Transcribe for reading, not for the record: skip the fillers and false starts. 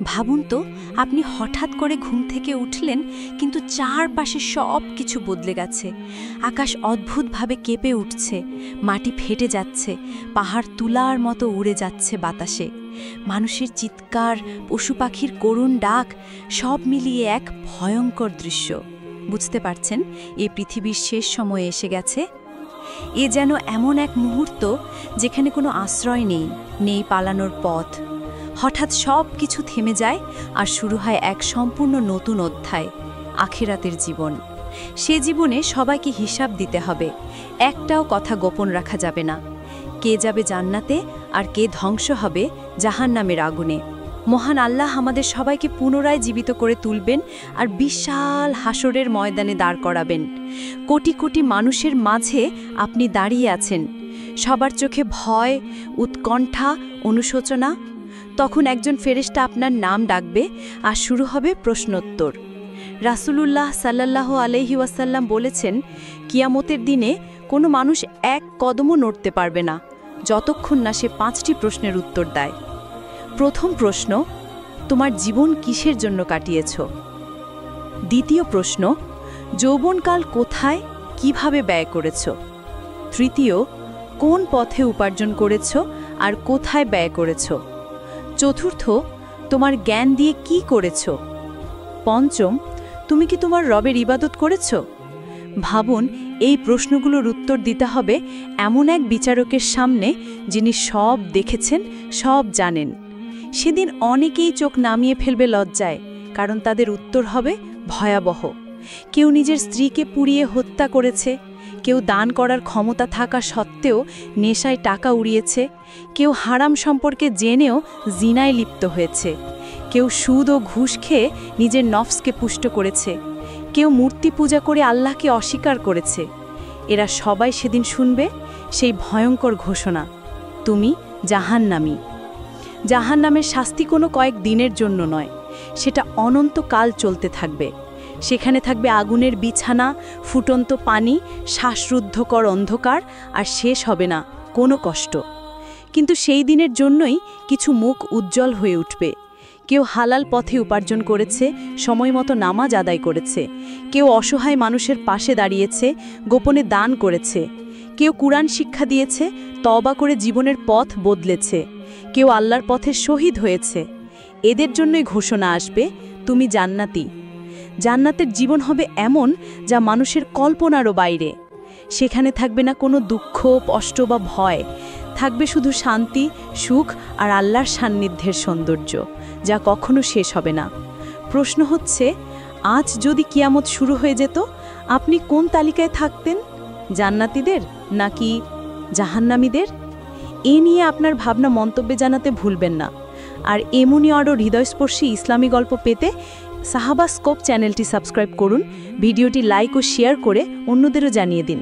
ভাবুন তো, আপনি হঠাৎ করে ঘুম থেকে উঠলেন, কিন্তু চারপাশে সব কিছু বদলে গেছে। আকাশ অদ্ভুতভাবে কেঁপে উঠছে, মাটি ফেটে যাচ্ছে, পাহাড় তুলার মতো উড়ে যাচ্ছে বাতাসে। মানুষের চিৎকার, পশু পাখির করুণ ডাক, সব মিলিয়ে এক ভয়ঙ্কর দৃশ্য। বুঝতে পারছেন, এই পৃথিবীর শেষ সময়ে এসে গেছে। এ যেন এমন এক মুহূর্ত যেখানে কোনো আশ্রয় নেই পালানোর পথ। হঠাৎ সব কিছু থেমে যায় আর শুরু হয় এক সম্পূর্ণ নতুন অধ্যায়, আখিরাতের জীবন। সে জীবনে সবাইকে হিসাব দিতে হবে, একটাও কথা গোপন রাখা যাবে না। কে যাবে জান্নাতে আর কে ধ্বংস হবে জাহান্নামের আগুনে। মহান আল্লাহ আমাদের সবাইকে পুনরায় জীবিত করে তুলবেন আর বিশাল হাসরের ময়দানে দাঁড় করাবেন। কোটি কোটি মানুষের মাঝে আপনি দাঁড়িয়ে আছেন, সবার চোখে ভয়, উৎকণ্ঠা, অনুশোচনা। তখন একজন ফেরেশতা আপনার নাম ডাকবে আর শুরু হবে প্রশ্নোত্তর। রাসূলুল্লাহ সাল্লাল্লাহু আলাইহি ওয়াসাল্লাম বলেছেন, কিয়ামতের দিনে কোনো মানুষ এক কদমও নড়তে পারবে না যতক্ষণ না সে 5টি প্রশ্নের উত্তর দেয়। প্রথম প্রশ্ন, তোমার জীবন কিসের জন্য কাটিয়েছ? দ্বিতীয় প্রশ্ন, যৌবনকাল কোথায়, কিভাবে ব্যয় করেছ? তৃতীয়, কোন পথে উপার্জন করেছ আর কোথায় ব্যয় করেছ? চতুর্থ, তোমার জ্ঞান দিয়ে কি করেছ? পঞ্চম, তুমি কি তোমার রবের ইবাদত করেছ? ভাবুন, এই প্রশ্নগুলোর উত্তর দিতে হবে এমন এক বিচারকের সামনে যিনি সব দেখেছেন, সব জানেন। সেদিন অনেকেই চোখ নামিয়ে ফেলবে লজ্জায়, কারণ তাদের উত্তর হবে ভয়াবহ। কেউ নিজের স্ত্রীকে পুড়িয়ে হত্যা করেছে, কেউ দান করার ক্ষমতা থাকা সত্ত্বেও নেশায় টাকা উড়িয়েছে, কেউ হারাম সম্পর্কে জেনেও জিনায় লিপ্ত হয়েছে, কেউ সুদ ও ঘুষ খেয়ে নিজের নফসকে পুষ্ট করেছে, কেউ মূর্তি পূজা করে আল্লাহকে অস্বীকার করেছে। এরা সবাই সেদিন শুনবে সেই ভয়ঙ্কর ঘোষণা, তুমি জাহান্নামী। জাহান্নামের শাস্তি কোনো কয়েক দিনের জন্য নয়, সেটা অনন্তকাল চলতে থাকবে। সেখানে থাকবে আগুনের বিছানা, ফুটন্ত পানি, শ্বাসরুদ্ধকর অন্ধকার, আর শেষ হবে না কোনো কষ্ট। কিন্তু সেই দিনের জন্যই কিছু মুখ উজ্জ্বল হয়ে উঠবে। কেউ হালাল পথে উপার্জন করেছে, সময় মতো নামাজ আদায় করেছে, কেউ অসহায় মানুষের পাশে দাঁড়িয়েছে, গোপনে দান করেছে, কেউ কুরআন শিক্ষা দিয়েছে, তওবা করে জীবনের পথ বদলেছে, কেউ আল্লাহর পথে শহীদ হয়েছে। এদের জন্যই ঘোষণা আসবে, তুমি জান্নাতি। জান্নাতের জীবন হবে এমন যা মানুষের কল্পনারও বাইরে। সেখানে থাকবে না কোনো দুঃখ, কষ্ট বা ভয়, থাকবে শুধু শান্তি, সুখ আর আল্লাহর সান্নিধ্যের সৌন্দর্য, যা কখনো শেষ হবে না। প্রশ্ন হচ্ছে, আজ যদি কিয়ামত শুরু হয়ে যেত, আপনি কোন তালিকায় থাকতেন? জান্নাতীদের নাকি জাহান্নামীদের? এ নিয়ে আপনার ভাবনা মন্তব্যে জানাতে ভুলবেন না। আর এমনই আরও হৃদয়স্পর্শী ইসলামী গল্প পেতে সাহাবা স্কোপ চ্যানেলটি সাবস্ক্রাইব করুন, ভিডিওটি লাইক ও শেয়ার করে অন্যদেরও জানিয়ে দিন।